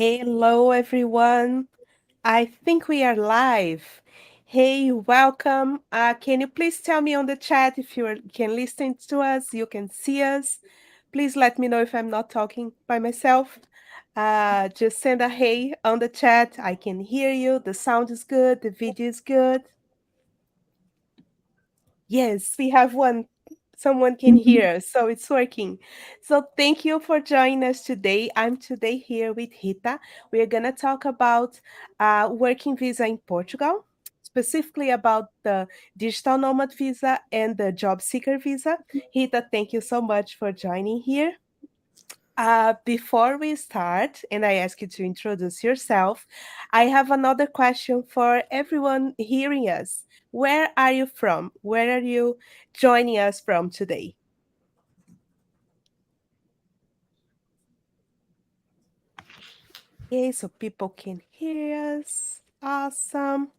Hello, everyone. I think we are live. Hey, welcome. Can you please tell me on the chat if can listen to us, you can see us? Please let me know if I'm not talking by myself. Just send a hey on the chat. I can hear you. The sound is good. The video is good. Yes, we have one. Someone can Mhm. hear us, so it's working. So thank you for joining us today. I'm today here with Rita. We are going to talk about working visa in Portugal, specifically about the digital nomad visa and the job seeker visa. Rita, thank you so much for joining here. Before we start, and I ask you to introduce yourself, I have another question for everyone hearing us. Where are you from? Where are you joining us from today? Okay, so people can hear us. Awesome.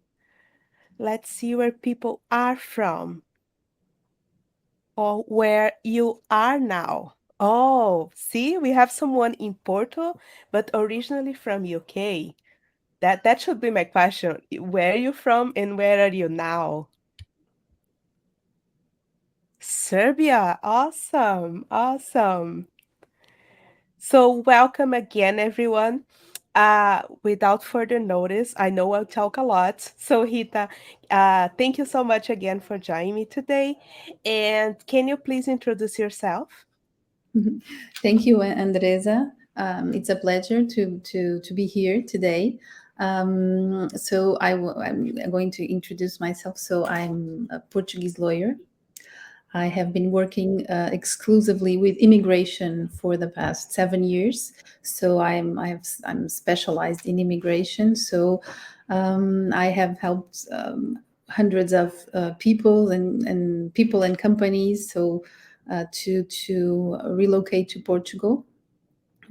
Let's see where people are from or where you are now. Oh, see, we have someone in Porto, but originally from UK. That should be my question. Where are you from and where are you now? Serbia. Awesome. Awesome. So welcome again, everyone. Without further notice, I know I'll talk a lot. So Rita, thank you so much again for joining me today. And can you please introduce yourself? Thank you, Andresa. It's a pleasure to be here today. I'm going to introduce myself. So I'm a Portuguese lawyer. I have been working exclusively with immigration for the past 7 years. So I'm specialized in immigration. So I have helped hundreds of people and companies. So to relocate to Portugal.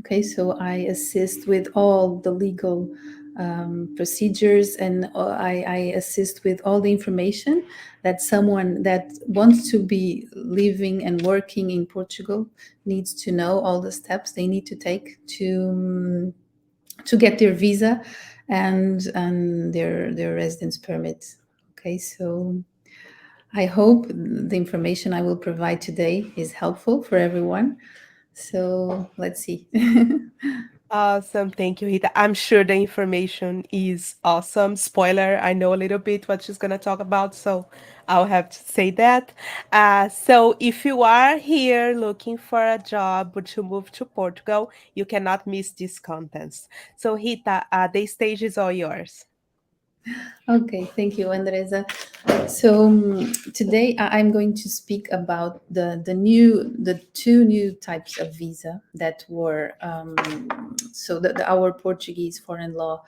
Okay, so I assist with all the legal procedures, and I assist with all the information that someone that wants to be living and working in Portugal needs to know, all the steps they need to take to get their visa and their residence permit. Okay, so I hope the information I will provide today is helpful for everyone. So let's see. Awesome. Thank you, Rita. I'm sure the information is awesome. Spoiler, I know a little bit what she's going to talk about, so I'll have to say that. So, if you are here looking for a job to move to Portugal, you cannot miss these contents. So, Rita, the stage is all yours. Okay, thank you, Andresa. So today I'm going to speak about the two new types of visa that were our Portuguese foreign law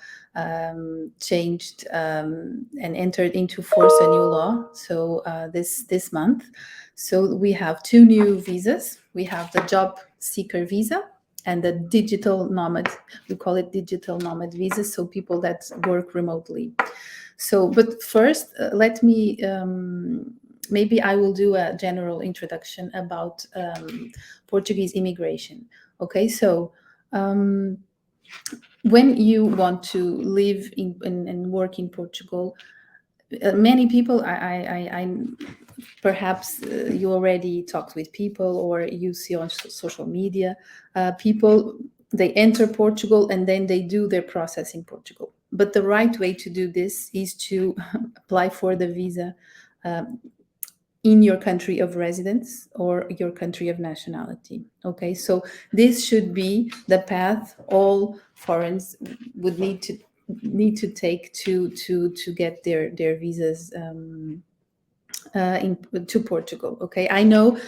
changed and entered into force a new law. So this month, so we have two new visas. We have the job seeker visa and the digital nomad. We call it digital nomad visa. So people that work remotely. So, but first, let me maybe I will do a general introduction about Portuguese immigration. Okay, so when you want to live and work in Portugal, many people, I perhaps you already talked with people or you see on social media, people they enter Portugal and then they do their process in Portugal. But the right way to do this is to apply for the visa in your country of residence or your country of nationality. Okay, so this should be the path all foreigners would need to take to get their visas to Portugal. Okay, I know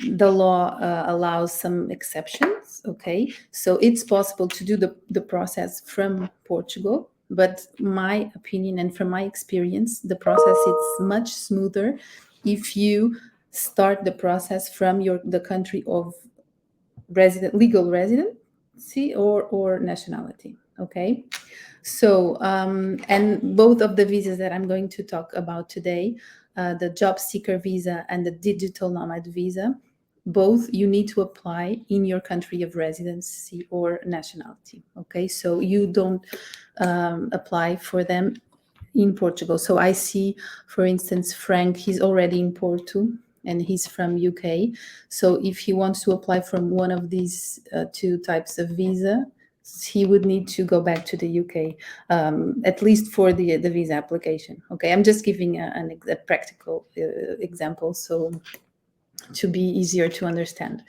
the law allows some exceptions. Okay, so it's possible to do the process from Portugal. But my opinion and from my experience, the process is much smoother if you start the process from the country of legal residency or nationality. Okay, so and both of the visas that I'm going to talk about today, the job seeker visa and the digital nomad visa, both you need to apply in your country of residency or nationality. Okay, so you don't apply for them in Portugal. So I see, for instance, Frank, he's already in Porto and he's from UK. So if he wants to apply from one of these two types of visa, he would need to go back to the UK, at least for the visa application. Okay, I'm just giving a practical example, so to be easier to understand.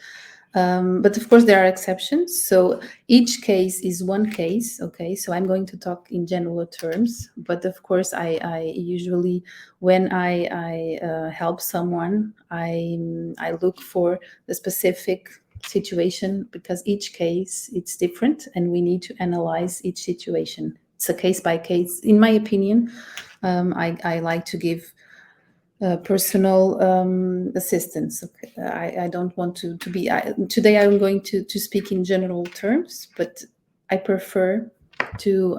But of course, there are exceptions. So each case is one case. Okay, so I'm going to talk in general terms. But of course, I usually, when I help someone, I look for the specific situation, because each case it's different, and we need to analyze each situation. It's a case by case. In my opinion, I like to give personal assistance. Okay. I don't want to be. Today I'm going to speak in general terms, but I prefer to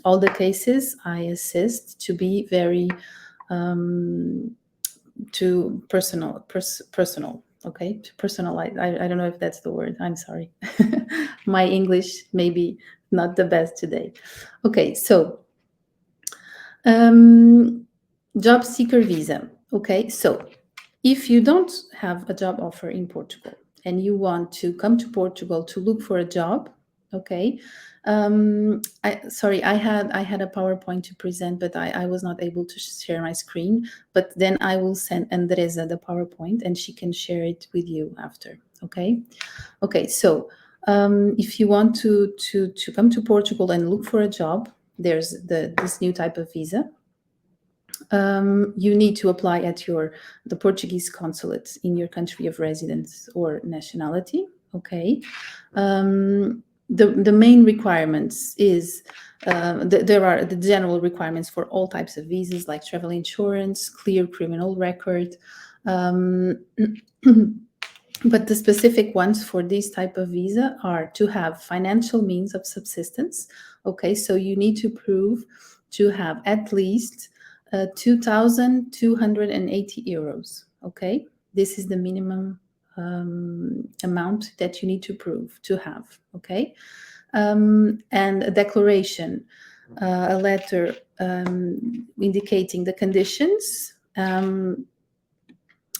all the cases I assist to be very to personal. Okay, to personalize. I don't know if that's the word. I'm sorry. My English maybe not the best today. Okay, so job seeker visa. Okay, so if you don't have a job offer in Portugal and you want to come to Portugal to look for a job, okay. I had a PowerPoint to present, but I was not able to share my screen. But then I will send Andresa the PowerPoint, and she can share it with you after. Okay, okay. So if you want to come to Portugal and look for a job, there's this new type of visa. You need to apply at the Portuguese consulate in your country of residence or nationality. Okay. The main requirements is there are the general requirements for all types of visas, like travel insurance, clear criminal record. But the specific ones for this type of visa are to have financial means of subsistence. Okay, so you need to prove to have at least 2,280 euros. Okay, this is the minimum amount that you need to prove to have. Okay, and a declaration, a letter indicating the conditions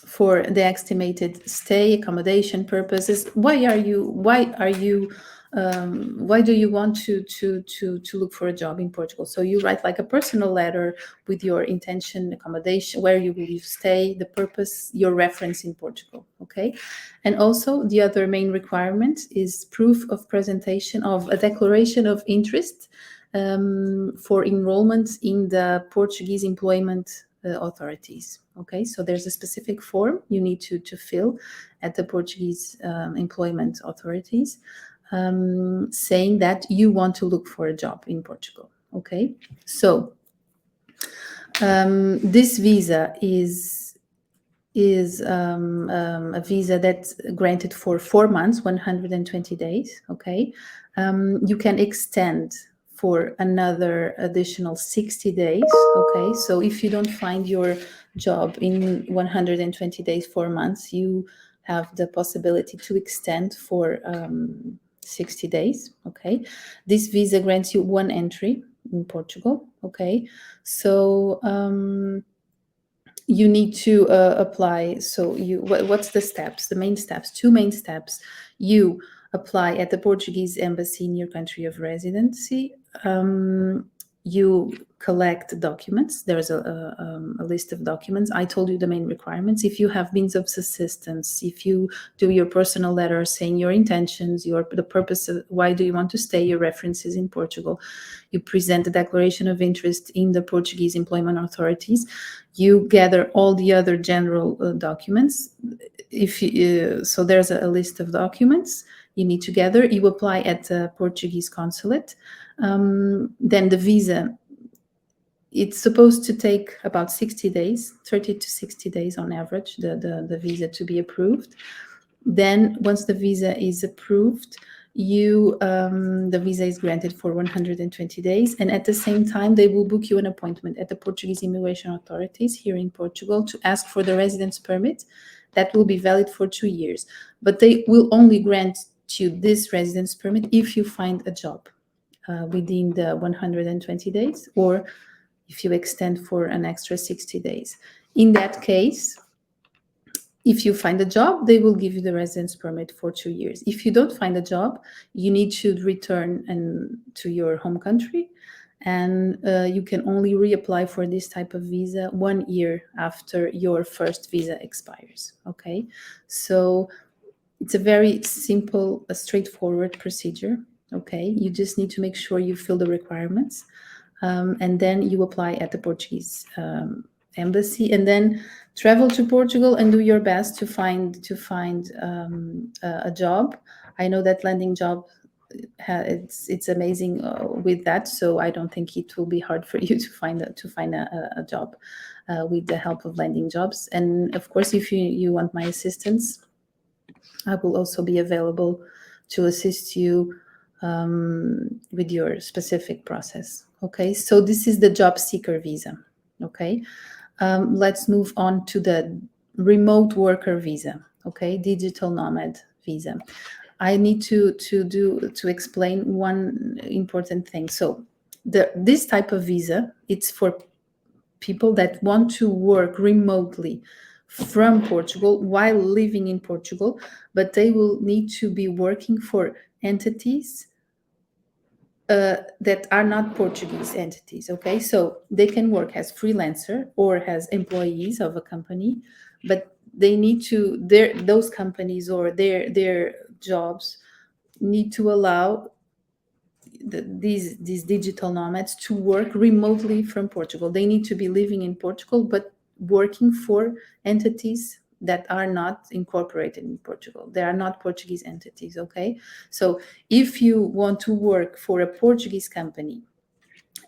for the estimated stay, accommodation purposes. Why do you want to look for a job in Portugal? So you write like a personal letter with your intention, accommodation, where you will stay, the purpose, your reference in Portugal. Okay, and also the other main requirement is proof of presentation of a declaration of interest for enrollment in the Portuguese employment authorities. Okay, so there's a specific form you need to fill at the Portuguese employment authorities, saying that you want to look for a job in Portugal. Okay, so this visa is a visa that's granted for 4 months, 120 days. Okay, you can extend for another additional 60 days. Okay, so if you don't find your job in 120 days, 4 months, you have the possibility to extend for 60 days. Okay, this visa grants you one entry in Portugal. Okay, so you need to apply. So what's the steps? The main steps, two main steps. You apply at the Portuguese embassy in your country of residency. You collect documents. There's a list of documents. I told you the main requirements. If you have means of subsistence, if you do your personal letter saying your intentions, the purpose of why do you want to stay, your references in Portugal, you present the declaration of interest in the Portuguese employment authorities. You gather all the other general documents. So there's a list of documents you need to gather. You apply at the Portuguese consulate. Then the visa, it's supposed to take about 60 days, 30 to 60 days on average, the visa to be approved. Then once the visa is approved, the visa is granted for 120 days, and at the same time they will book you an appointment at the Portuguese immigration authorities here in Portugal to ask for the residence permit that will be valid for 2 years, but they will only grant you this residence permit if you find a job within the 120 days, or if you extend for an extra 60 days. In that case, if you find a job, they will give you the residence permit for 2 years. If you don't find a job, you need to return to your home country, and you can only reapply for this type of visa 1 year after your first visa expires. Okay, so it's a very simple, a straightforward procedure. Okay, you just need to make sure you fill the requirements, and then you apply at the Portuguese embassy, and then travel to Portugal and do your best to find a job. I know that Landing.Job, it's amazing with that, so I don't think it will be hard for you to find a job with the help of Landing.Jobs. And of course, if you want my assistance, I will also be available to assist you with your specific process. Okay, so this is the job seeker visa. Okay, let's move on to the remote worker visa. Okay, digital nomad visa. I need to explain one important thing. So this type of visa, it's for people that want to work remotely from Portugal while living in Portugal, but they will need to be working for entities that are not Portuguese entities. Okay, so they can work as freelancer or as employees of a company, but they need to those companies or their jobs need to allow these digital nomads to work remotely from Portugal. They need to be living in Portugal, but working for entities that are not incorporated in Portugal. They are not Portuguese entities. Okay, so if you want to work for a Portuguese company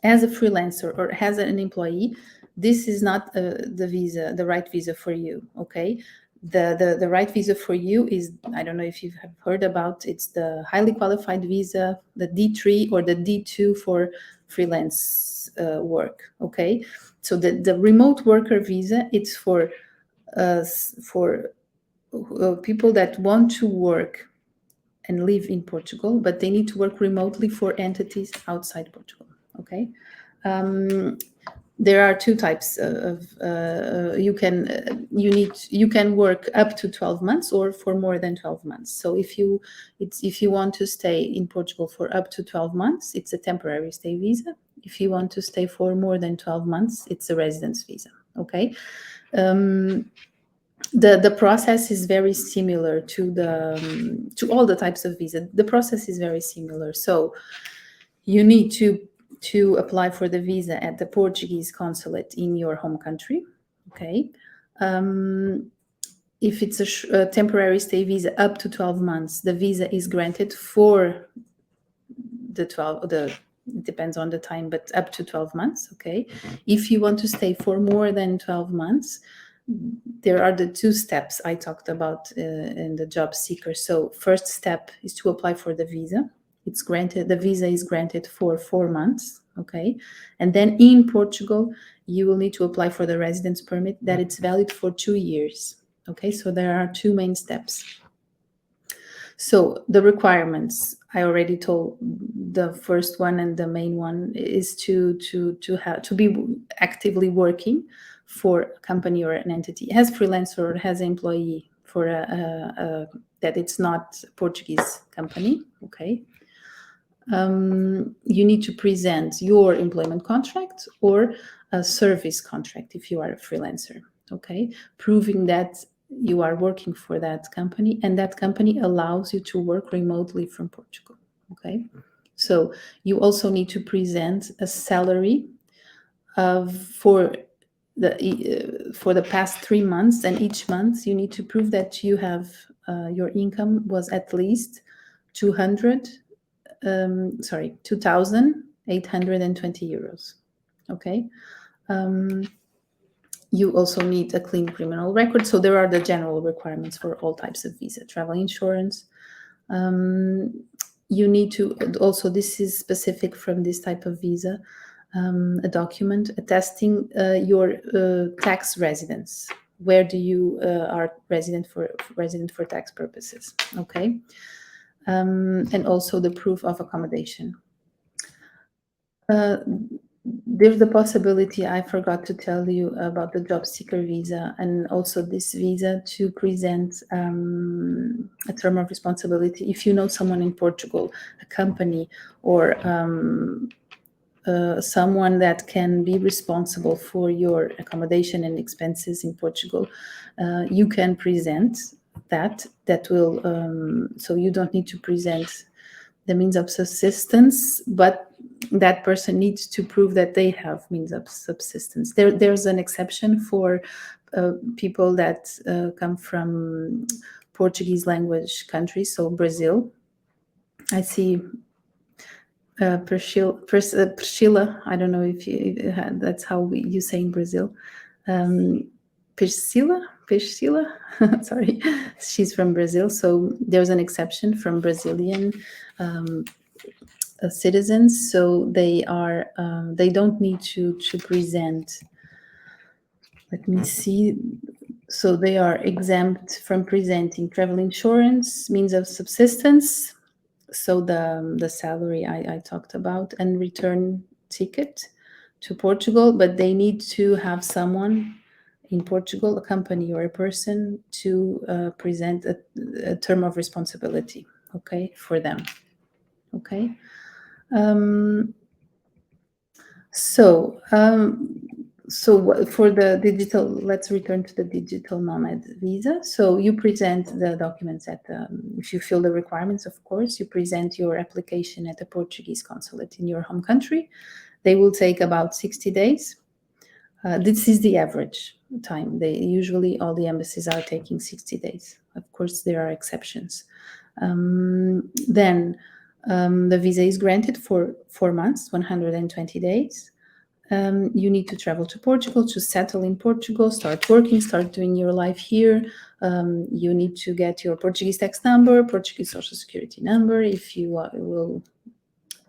as a freelancer or as an employee, this is not the right visa for you. Okay, the right visa for you is, I don't know if you have heard about, it's the highly qualified visa, the D3 or the D2 for freelance work. Okay, so the remote worker visa, it's for people that want to work and live in Portugal, but they need to work remotely for entities outside Portugal. Okay, there are two types of you can work up to 12 months or for more than 12 months. So if you want to stay in Portugal for up to 12 months, it's a temporary stay visa. If you want to stay for more than 12 months, it's a residence visa. Okay, the process is very similar to all the types of visa. The process is very similar. So you need to apply for the visa at the Portuguese consulate in your home country. Okay, if it's a temporary stay visa up to 12 months, the visa is granted for it depends on the time, but up to 12 months. Okay, if you want to stay for more than 12 months, there are the two steps I talked about in the job seeker. So first step is to apply for the visa. It's granted, the visa is granted for 4 months. Okay, and then in Portugal you will need to apply for the residence permit that it's valid for 2 years. Okay, so there are two main steps. So the requirements, I already told, the first one and the main one is to be actively working for a company or an entity as freelancer or as employee for that it's not a Portuguese company. Okay, you need to present your employment contract or a service contract if you are a freelancer. Okay, proving that you are working for that company and that company allows you to work remotely from Portugal. Okay, so you also need to present a salary for the past 3 months, and each month you need to prove that you have your income was at least 2,820 euros. Okay, you also need a clean criminal record. So there are the general requirements for all types of visa. Travel insurance. You need to also, this is specific from this type of visa, a document attesting your tax residence. where do you are resident for tax purposes. Okay. And also the proof of accommodation. There's the possibility, I forgot to tell you about the job seeker visa, and also this visa to present a term of responsibility. If you know someone in Portugal, a company, or someone that can be responsible for your accommodation and expenses in Portugal, you can present that. That will, so you don't need to present the means of subsistence, but that person needs to prove that they have means of subsistence. There's an exception for people that come from Portuguese language countries, so Brazil. I see Priscilla. I don't know if that's how you say in Brazil. Priscilla. Sorry, she's from Brazil. So there's an exception from Brazilian citizens. So they are they don't need to present. Let me see. So they are exempt from presenting travel insurance, means of subsistence, so the salary I talked about, and return ticket to Portugal, but they need to have in Portugal, a company or a person, to present a term of responsibility, okay, for them. Okay. Um, so for the digital, let's return to the digital nomad visa. So you present the documents at if you fill the requirements, of course, you present your application at the Portuguese consulate in your home country. They will take about 60 days. This is the average time. They usually, all the embassies are taking 60 days. Of course, there are exceptions. Then the visa is granted for 4 months, 120 days. You need to travel to Portugal to settle in Portugal, start working, start doing your life here. You need to get your Portuguese tax number, Portuguese social security number if you will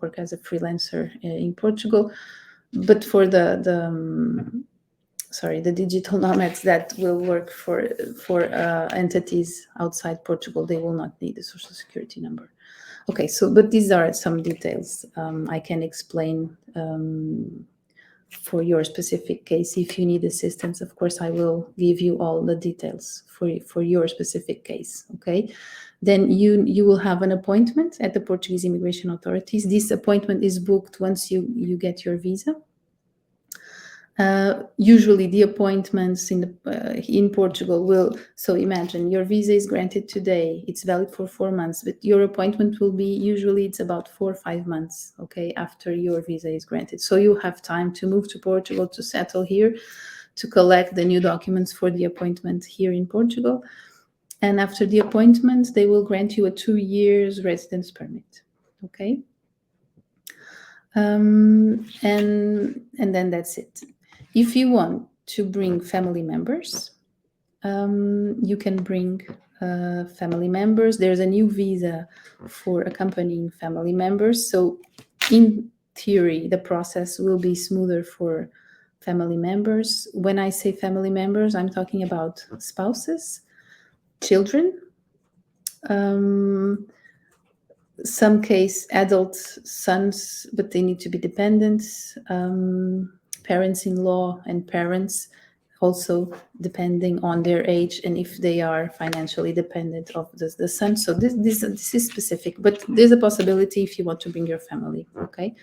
work as a freelancer in Portugal. But for the digital nomads that will work for entities outside Portugal, they will not need a social security number. Okay, so but these are some details I can explain for your specific case. If you need assistance, of course, I will give you all the details for your specific case. Okay, then you will have an appointment at the Portuguese immigration authorities. This appointment is booked once you get your visa. Usually the appointments in Portugal will, so imagine your visa is granted today, it's valid for 4 months, but your appointment will be, usually it's about 4 or 5 months, okay, after your visa is granted. So you have time to move to Portugal, to settle here, to collect the new documents for the appointment here in Portugal. And after the appointment, they will grant you a 2 years residence permit, okay? And then that's it. If you want to bring family members, you can bring family members. There's a new visa for accompanying family members. So in theory, the process will be smoother for family members. When I say family members, I'm talking about spouses, children, some case adult sons, but they need to be dependent, parents-in-law and parents, also depending on their age and if they are financially dependent of the son. So this is specific, but there's a possibility if you want to bring your family. Okay.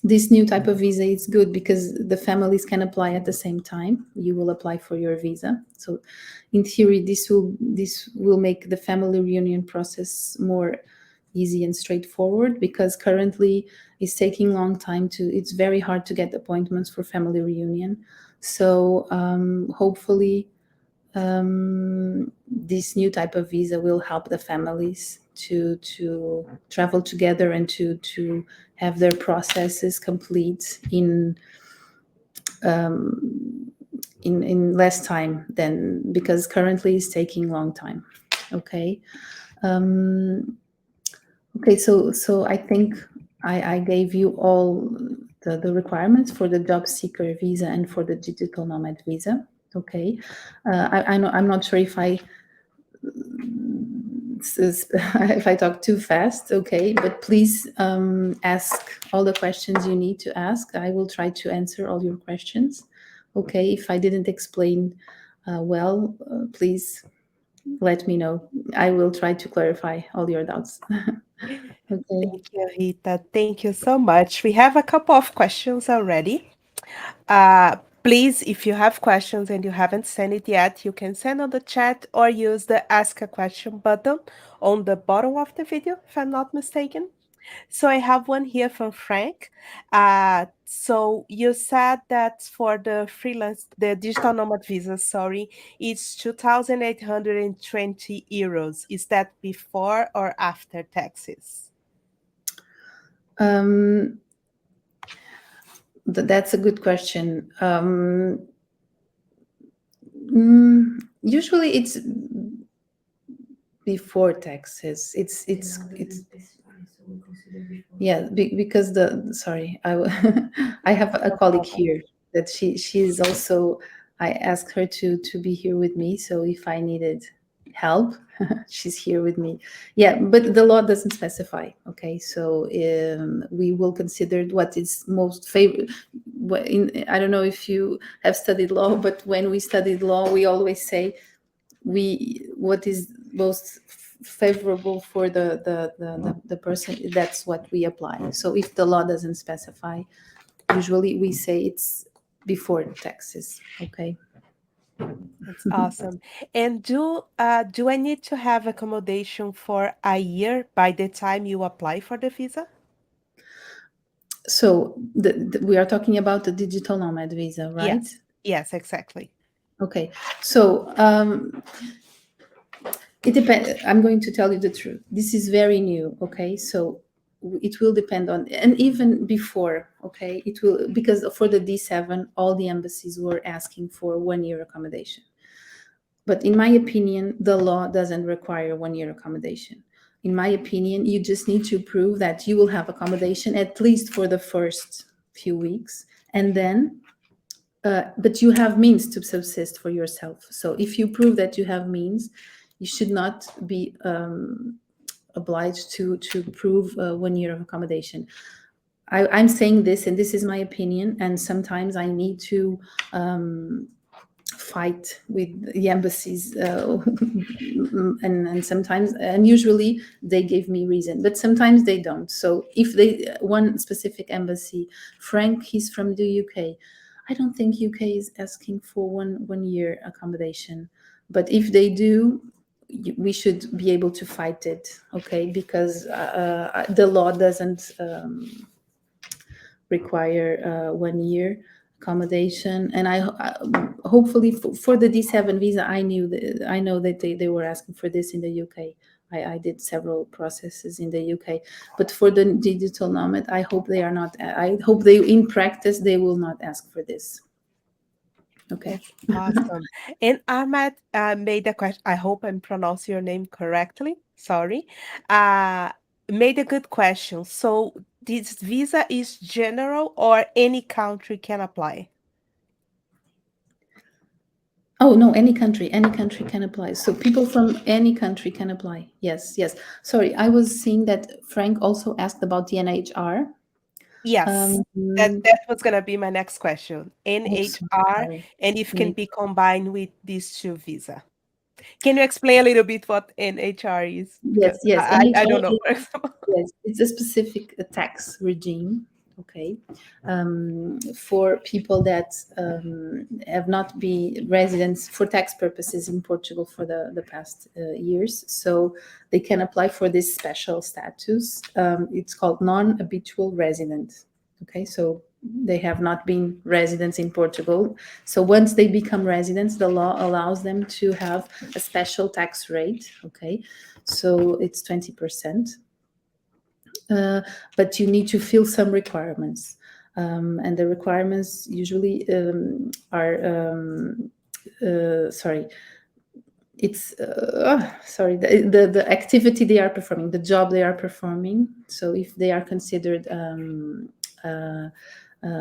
This new type of visa is good because the families can apply at the same time. You will apply for your visa. So in theory, this will make the family reunion process more easy and straightforward, because currently it's taking long time it's very hard to get appointments for family reunion. So hopefully this new type of visa will help the families to travel together and to have their processes complete in less time than, because currently it's taking long time. Okay. Okay, so I think I gave you all the requirements for the job seeker visa and for the digital nomad visa. Okay, I know I'm not sure if I if I talk too fast. Okay, but please ask all the questions you need to ask. I will try to answer all your questions. Okay, if I didn't explain well, please let me know. I will try to clarify all your doubts. Okay. Thank you, Rita. Thank you so much. We have a couple of questions already. Please, if you have questions and you haven't sent it yet, you can send on the chat or use the Ask a Question button on the bottom of the video, if I'm not mistaken. So I have one here from Frank. So you said that for the freelance, the digital nomad visa, sorry, it's 2,820 euros. Is that before or after taxes? Um, that's a good question. Usually it's before taxes. Yeah, because the sorry, I have a No colleague problem. here that she's also, I asked her to be here with me, so if I needed help, she's here with me. Yeah, but the law doesn't specify. Okay, so we will consider what is most favorite. I don't know if you have studied law, but when we studied law, we always say we what is most favorable for the person, that's what we apply. So if the law doesn't specify, usually we say it's before taxes. Okay. That's awesome. And do I need to have accommodation for a year by the time you apply for the visa? So we are talking about the digital nomad visa, right? Yes. Yes, exactly. Okay, so it depends. I'm going to tell you the truth. This is very new. Okay, so it will depend on, and even before. Okay, it will, because for the D7, all the embassies were asking for 1 year accommodation. But in my opinion, the law doesn't require 1 year accommodation. In my opinion, you just need to prove that you will have accommodation at least for the first few weeks, and then but you have means to subsist for yourself. So if you prove that you have means, you should not be obliged to prove 1 year of accommodation. I'm saying this, and this is my opinion, and sometimes I need to fight with the embassies, and sometimes, and usually they give me reason, but sometimes they don't. So if they, one specific embassy, Frank, he's from the UK, I don't think UK is asking for 1 year accommodation, but if they do, we should be able to fight it. Okay, because the law doesn't require 1 year accommodation. And hopefully for the D7 visa, I know that they were asking for this in the UK. I did several processes in the UK, but for the digital nomad, I hope they are not. I hope they, in practice, they will not ask for this. Okay. That's awesome. And Ahmad made a question. I hope I'm pronouncing your name correctly. Sorry. Uh, Made a good question. So this visa is general or any country can apply? Oh no, any country can apply. So people from any country can apply. Yes, yes. Sorry, I was seeing that Frank also asked about the NHR. Yes. Um, That was gonna be my next question. oops, NHR, sorry. and if can be combined with these two visa. Can you explain a little bit what NHR is? Yes, Because yes. I NHR don't know, is, for example. yes, it's a specific tax regime. Okay, for people that have not been residents for tax purposes in Portugal for the past years, so they can apply for this special status. It's called non-habitual resident. Okay, so they have not been residents in Portugal. So once they become residents, the law allows them to have a special tax rate. Okay, so it's 20%, but you need to fill some requirements. And the requirements usually are, sorry, it's sorry, the activity they are performing, the job they are performing. So if they are considered uh,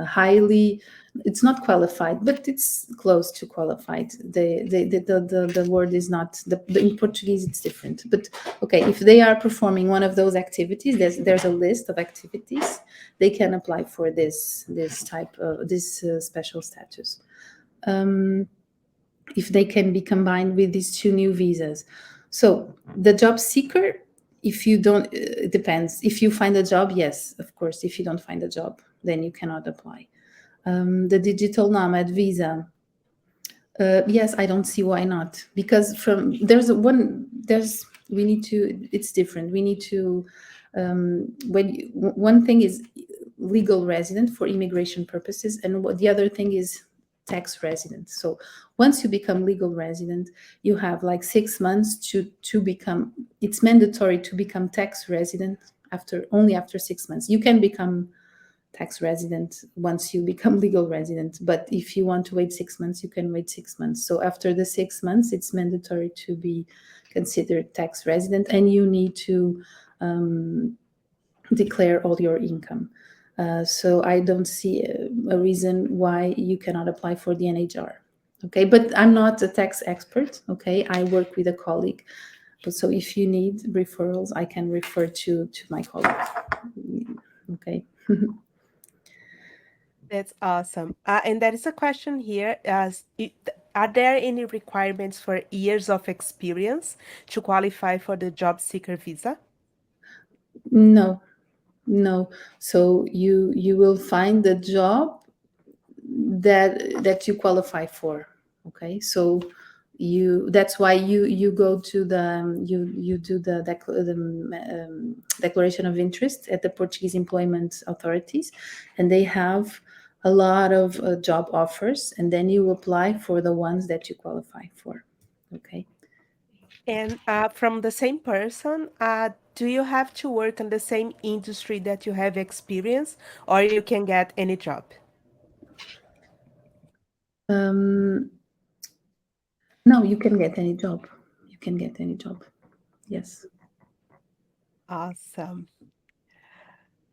highly, it's not qualified, but it's close to qualified. The word is not in Portuguese, it's different, but okay, if they are performing one of those activities, there's a list of activities, they can apply for this type of this special status. If they can be combined with these two new visas. So the job seeker, if you don't, it depends. If you find a job, yes, of course. If you don't find a job, then you cannot apply. The digital nomad visa, yes, I don't see why not. Because from there's we need to. It's different. We need to. One thing is legal resident for immigration purposes, and the other thing is tax resident. So once you become legal resident, you have like 6 months to become. It's mandatory to become tax resident after 6 months. You can become tax resident once you become legal resident. But if you want to wait 6 months, you can wait 6 months. So after the 6 months, it's mandatory to be considered tax resident, and you need to declare all your income. So I don't see a reason why you cannot apply for the NHR. Okay, but I'm not a tax expert. Okay, I work with a colleague. But so if you need referrals, I can refer to my colleague. Okay. That's awesome. And there is a question here as are there any requirements for years of experience to qualify for the job seeker visa? No, no. So you will find the job that you qualify for. Okay, so you that's why you go to the you do the declaration of interest at the Portuguese employment authorities, and they have a lot of job offers, and then you apply for the ones that you qualify for. Okay. And from the same person, do you have to work in the same industry that you have experience, or you can get any job? um no, you can get any job. You can get any job. Yes. Awesome.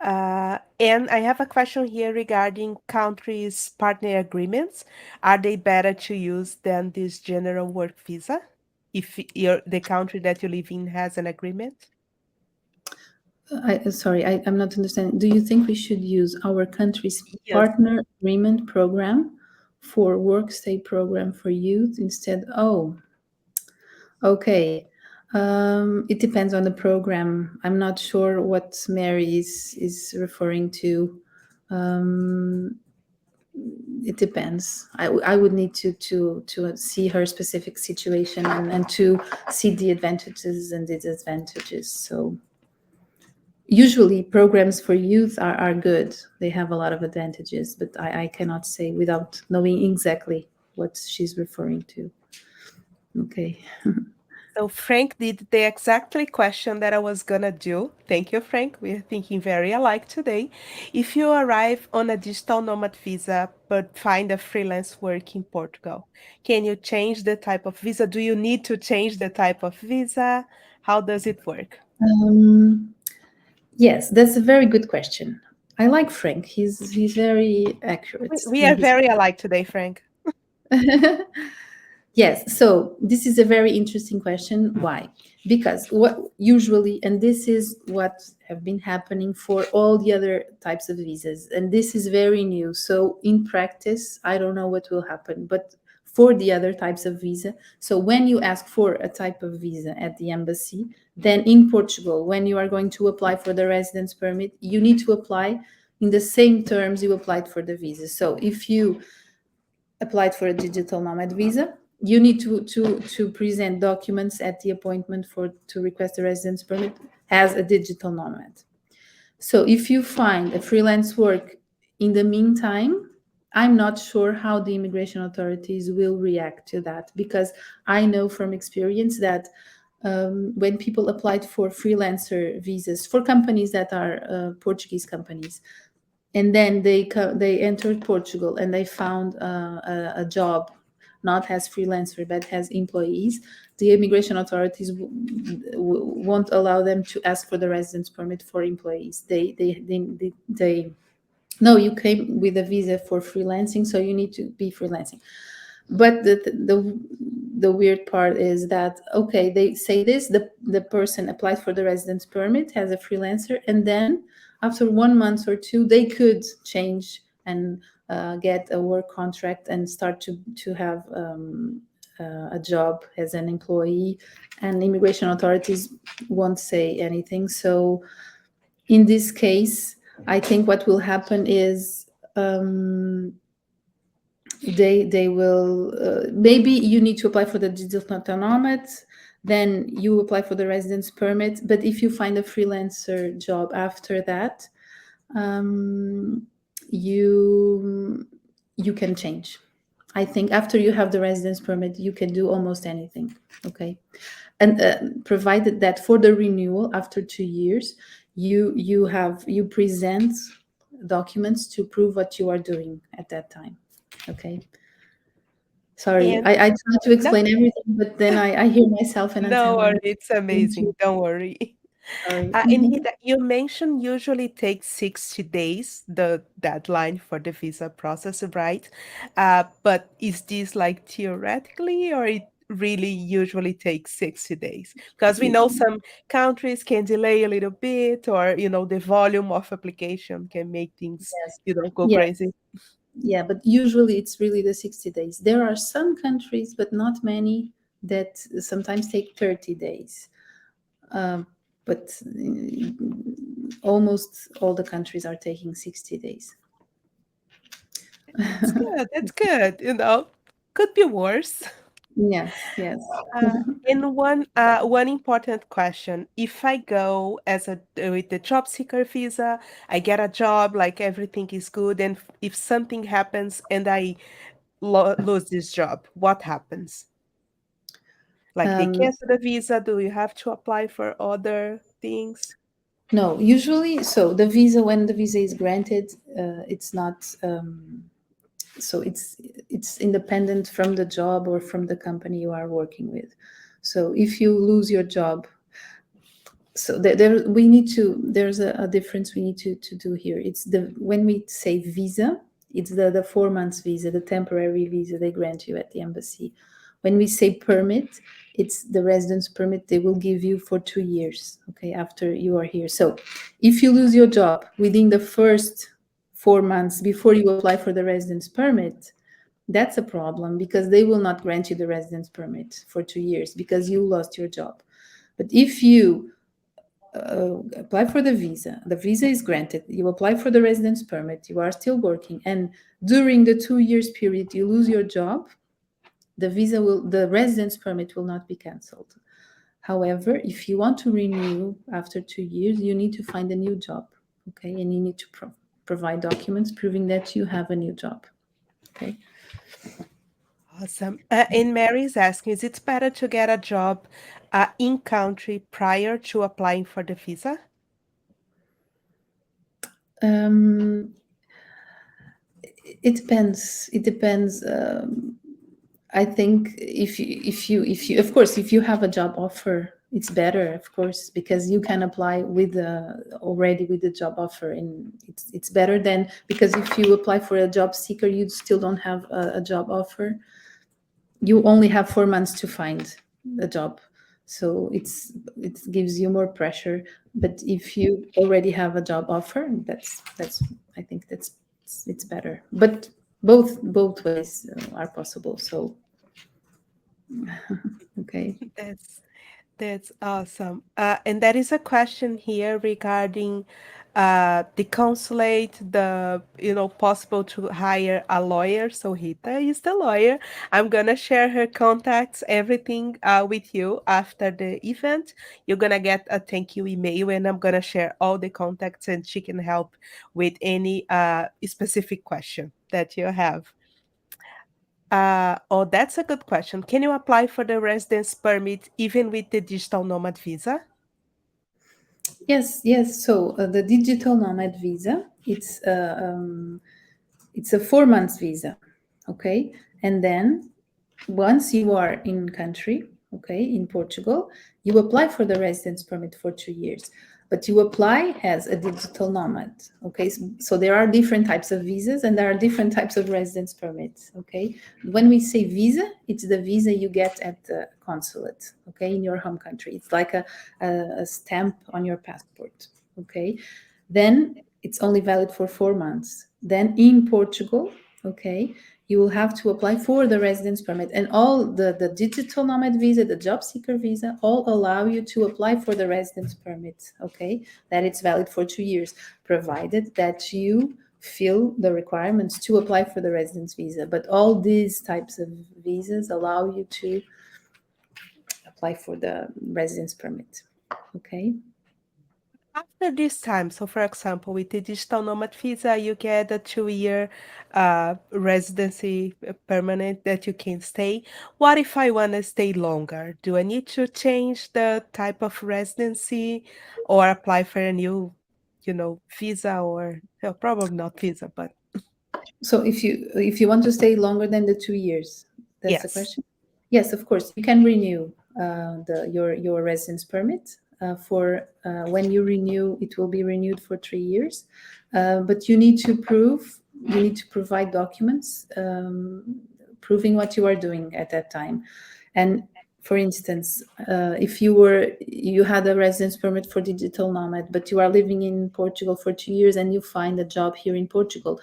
And I have a question here regarding countries' partner agreements. Are they better to use than this general work visa if the country that you live in has an agreement? Sorry, I'm not understanding. Do you think we should use our country's Yes. partner agreement program for work stay program for youth instead? Oh, okay. It depends on the program. I'm not sure what Mary is referring to. Um, it depends. I would need to see her specific situation and to see the advantages and disadvantages. So usually programs for youth are good, they have a lot of advantages, but I cannot say without knowing exactly what she's referring to. Okay. So Frank did the exactly question that I was gonna do. Thank you, Frank. We're thinking very alike today. If you arrive on a digital nomad visa but find a freelance work in Portugal, can you change the type of visa? Do you need to change the type of visa? How does it work? um, yes, that's a very good question. I like Frank, he's very accurate We in are his. very alike today, Frank. Yes, so this is a very interesting question. Why? Because what usually, and this is what have been happening for all the other types of visas, and this is very new. So in practice, I don't know what will happen, but for the other types of visa, so when you ask for a type of visa at the embassy, then in Portugal, when you are going to apply for the residence permit, you need to apply in the same terms you applied for the visa. So if you applied for a digital nomad visa, you need to present documents at the appointment for to request a residence permit as a digital nomad. So if you find a freelance work in the meantime, I'm not sure how the immigration authorities will react to that, because I know from experience that when people applied for freelancer visas for companies that are Portuguese companies, and then they entered Portugal and they found a job not as freelancer but as employees, the immigration authorities won't allow them to ask for the residence permit for employees. They no, you came with a visa for freelancing, so you need to be freelancing. But the weird part is that, okay, they say this, the person applies for the residence permit as a freelancer, and then after 1 month or two they could change and get a work contract and start to have a job as an employee, and immigration authorities won't say anything. So in this case, I think what will happen is, they will, maybe you need to apply for the digital nomad, then you apply for the residence permit. But if you find a freelancer job after that, um, you you can change. I think after you have the residence permit, you can do almost anything. Okay, and provided that for the renewal after 2 years, you present documents to prove what you are doing at that time. Okay. Sorry, And I try to no, explain everything, but then I hear myself and I no tell worry, I'm it's going to. amazing. Don't worry. Sorry. And Mhm. Hida, you mentioned usually takes 60 days, the deadline for the visa process, right? But is this like theoretically, or it really usually takes 60 days? Because we know some countries can delay a little bit, or the volume of application can make things, Yes. go Yes. crazy. Yeah, but usually it's really the 60 days. There are some countries, but not many, that sometimes take 30 days. Um, but almost all the countries are taking 60 days. That's good. That's good. Could be worse. Yes, yes. And one important question: if I go as a with the job seeker visa, I get a job, like everything is good, and if something happens and I lose this job, what happens? Like they Um, cancel the visa, do you have to apply for other things? no, usually, so the visa, when the visa is granted, it's not. So it's independent from the job or from the company you are working with. So if you lose your job, so we need to, there's a difference we need to do here. It's the, when we say visa, it's the 4 months visa, the temporary visa they grant you at the embassy. When we say permit, it's the residence permit they will give you for 2 years, okay, after you are here. So if you lose your job within the first 4 months before you apply for the residence permit, that's a problem, because they will not grant you the residence permit for 2 years because you lost your job. But if you apply for the visa is granted, you apply for the residence permit, you are still working, and during the 2 years period you lose your job, the residence permit will not be cancelled. However, if you want to renew after 2 years, you need to find a new job, okay, and you need to provide documents proving that you have a new job, okay. Awesome. And Mary's asking, is it better to get a job in country prior to applying for the visa? um, it depends. It depends. I think if you of course, if you have a job offer, it's better, of course, because you can apply with the already with the job offer, and it's better than, because if you apply for a job seeker, you still don't have a job offer. You only have 4 months to find a job, so it gives you more pressure. But if you already have a job offer, that's I think it's better. But both ways are possible. So okay. That's That's awesome. And there is a question here regarding the consulate, possible to hire a lawyer. So Rita is the lawyer. I'm gonna share her contacts, everything with you after the event. You're gonna get a thank you email, and I'm gonna share all the contacts, and she can help with any specific question that you have. Oh, that's a good question. Can you apply for the residence permit even with the digital nomad visa? Yes, yes. So the digital nomad visa, it's a 4 months visa, okay, and then Once you are in country, okay, in Portugal, you apply for the residence permit for 2 years, but you apply as a digital nomad. Okay, so there are different types of visas and there are different types of residence permits. Okay, when we say visa, it's the visa you get at the consulate, okay, in your home country. It's like a stamp on your passport. Okay, then it's only valid for 4 months. Then in Portugal, okay, you will have to apply for the residence permit, and all the digital nomad visa, the job seeker visa, all allow you to apply for the residence permit. Okay, that it's valid for 2 years, provided that you fill the requirements to apply for the residence visa. But all these types of visas allow you to apply for the residence permit. Okay. After this time, so for example, with the digital nomad visa, you get a 2 year residency permanent that you can stay. What if I want to stay longer? Do I need to change the type of residency or apply for a new, visa or probably not visa, but So if you want to stay longer than the 2 years, that's the yes. question. Yes, of course, you can renew your residence permit. For when you renew, it will be renewed for 3 years, but you need to provide documents proving what you are doing at that time. And for instance, if you had a residence permit for digital nomad, but you are living in Portugal for 2 years and you find a job here in Portugal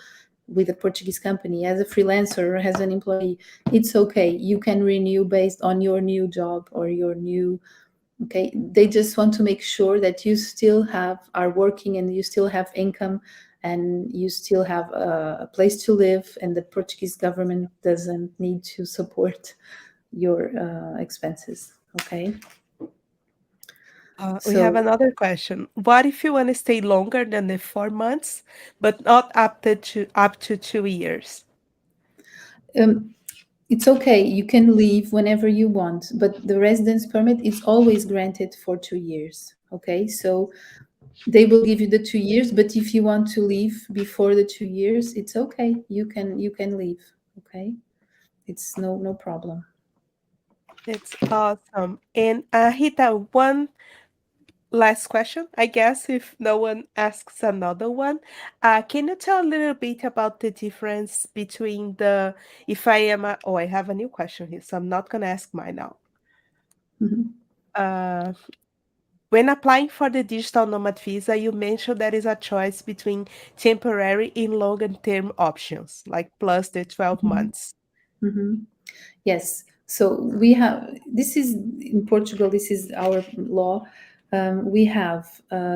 with a Portuguese company as a freelancer or as an employee, it's okay. You can renew based on your new job or your new. Okay, they just want to make sure that you still are working and you still have income and you still have a place to live, and the Portuguese government doesn't need to support your expenses. Okay, We have so another question. What if you want to stay longer than the 4 months, but not up to 2 years? um, it's okay. You can leave whenever you want, but the residence permit is always granted for 2 years. Okay, so they will give you the 2 years, but if you want to leave before the 2 years, it's okay. You can leave. Okay, it's no problem. It's awesome. And Rita, one last question, I guess, if no one asks another one. Can you tell a little bit about the difference between if I am oh, I have a new question here, so I'm not going to ask mine now. Mhm. Uh, when applying for the digital nomad visa, you mentioned there is a choice between temporary and longer term options, like plus the 12 Mhm. months. Mhm. Yes. So we have, this is in Portugal, this is our law. We have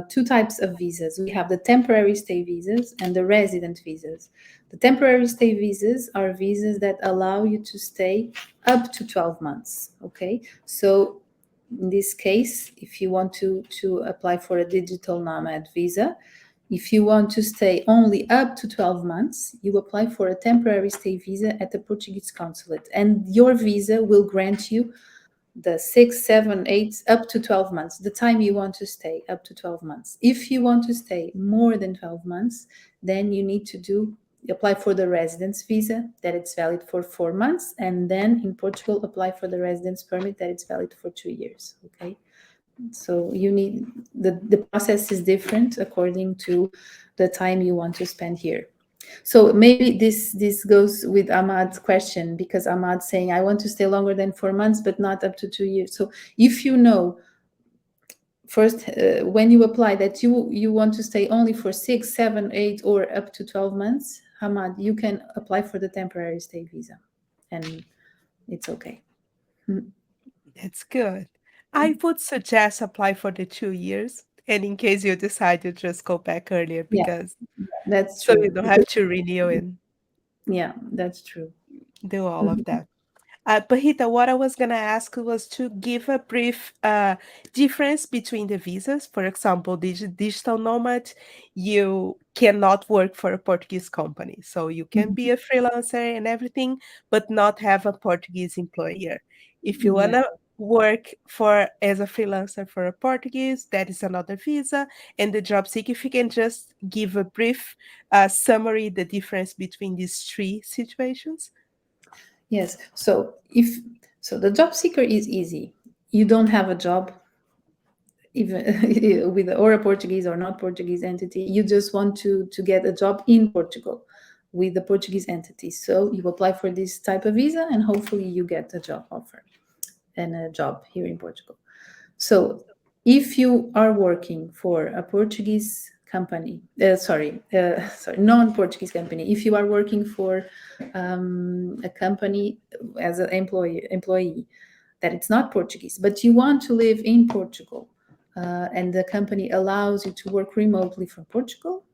two types of visas. We have the temporary stay visas and the resident visas. The temporary stay visas are visas that allow you to stay up to 12 months. Okay. So in this case, if you want to apply for a digital nomad visa, if you want to stay only up to 12 months, you apply for a temporary stay visa at the Portuguese consulate, and your visa will grant you the 6, 7, 8, up to 12 months, the time you want to stay, up to 12 months. If you want to stay more than 12 months, then you need to apply for the residence visa that it's valid for 4 months, and then in Portugal apply for the residence permit that it's valid for 2 years. Okay, so you need the process is different according to the time you want to spend here. So maybe this goes with Ahmad's question, because Ahmad's saying I want to stay longer than 4 months but not up to 2 years. So if you know first when you apply that you want to stay only for 6, 7, 8 or up to 12 months, Ahmad, you can apply for the temporary stay visa and it's okay. Mm. That's good. I would suggest apply for the 2 years. And in case you decide to just go back earlier, Yeah, because that's so you true, don't have because to renew and yeah, that's true. do all of Mhm. that. Bahita, what I was going to ask was to give a brief difference between the visas. For example, digital nomad, you cannot work for a Portuguese company. So you can be Mhm. a freelancer and everything, but not have a Portuguese employer. If you want Yeah. to work for as a freelancer for a Portuguese, that is another visa. And the job seeker, if you can just give a brief summary, the difference between these three situations. Yes. So the job seeker is easy. You don't have a job, even with or a Portuguese or not Portuguese entity. You just want to get a job in Portugal with the Portuguese entity. So you apply for this type of visa, and hopefully you get a job offer and a job here in Portugal. So if you are working for a Portuguese company, sorry, non-Portuguese company, if you are working for a company as an employee that it's not Portuguese, but you want to live in Portugal, and the company allows you to work remotely from Portugal,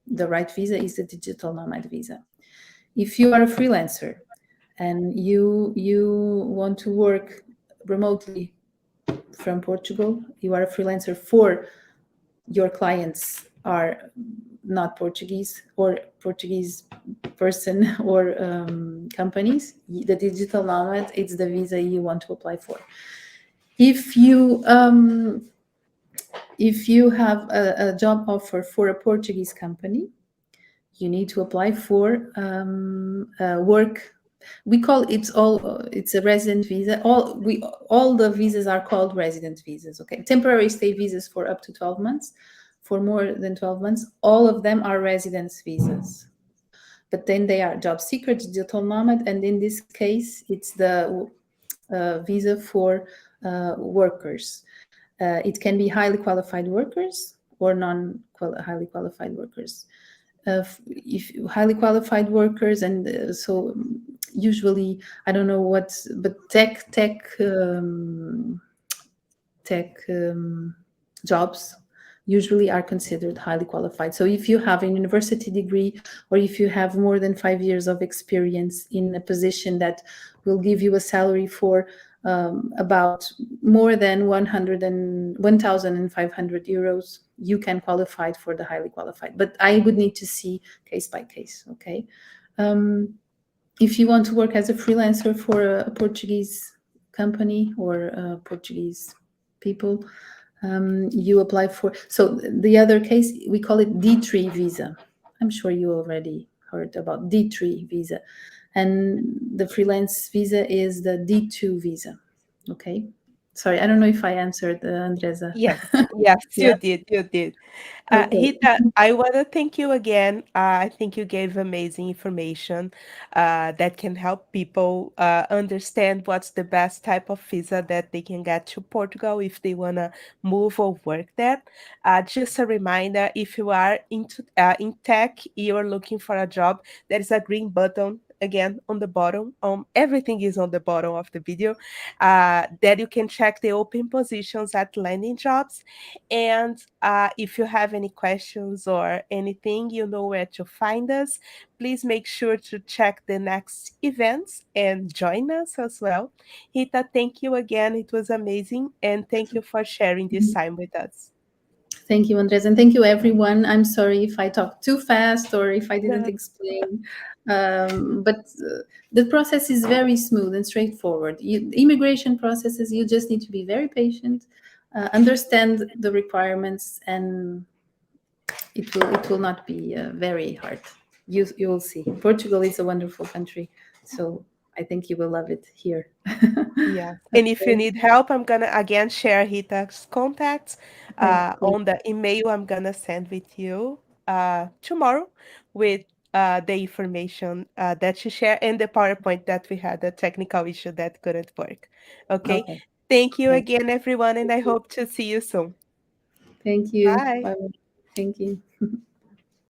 the right visa is the digital nomad visa. If you are a freelancer and you want to work remotely from Portugal, you are a freelancer for your clients are not Portuguese or Portuguese person or companies, the digital nomad, it's the visa you want to apply for. If you have a job offer for a Portuguese company, you need to apply for work. We call it's all it's a resident visa. All the visas are called resident visas. Okay, temporary stay visas for up to 12 months, for more than 12 months. All of them are residence visas. But then they are job seeker, digital nomad, and in this case, it's the visa for workers. It can be highly qualified workers or highly qualified workers. If highly qualified workers, and so usually I don't know what, but tech jobs usually are considered highly qualified. So if you have a university degree, or if you have more than 5 years of experience in a position that will give you a salary for about more than 100 and 1,500 euros, you can qualify for the highly qualified. But I would need to see case by case. Okay. Um, if you want to work as a freelancer for a Portuguese company or Portuguese people, you apply for. So the other case, we call it D3 visa. I'm sure you already heard about D3 visa, and the freelance visa is the D2 visa. Okay. Sorry, I don't know if I answered, Andresa. Yes, yes, Yeah. you did, you did. Okay. Rita, I want to thank you again. I think you gave amazing information that can help people understand what's the best type of visa that they can get to Portugal if they want to move or work there. Just a reminder, if you are in tech, you are looking for a job, there is a green button again on the bottom. Everything is on the bottom of the video. There you can check the open positions at Landing.Jobs. And if you have any questions or anything, you know where to find us. Please make sure to check the next events and join us as well. Rita, thank you again. It was amazing. And thank you for sharing this time with us. Thank you, Andres, and thank you, everyone. I'm sorry if I talked too fast or if I didn't No, explain, but the process is very smooth and straightforward. Immigration processes, you just need to be very patient, understand the requirements, and it will not be very hard. You will see. Portugal is a wonderful country, so I think you will love it here. yes. And if you Okay. need help, I'm gonna again share Rita's contacts Okay, please. on the email I'm gonna send with you tomorrow with the information that she shared and the PowerPoint that we had a technical issue that couldn't work. Okay. Okay. Thank you Okay. again, everyone, and Thank I you. hope to see you soon. Thank you. Bye. Bye. Thank you.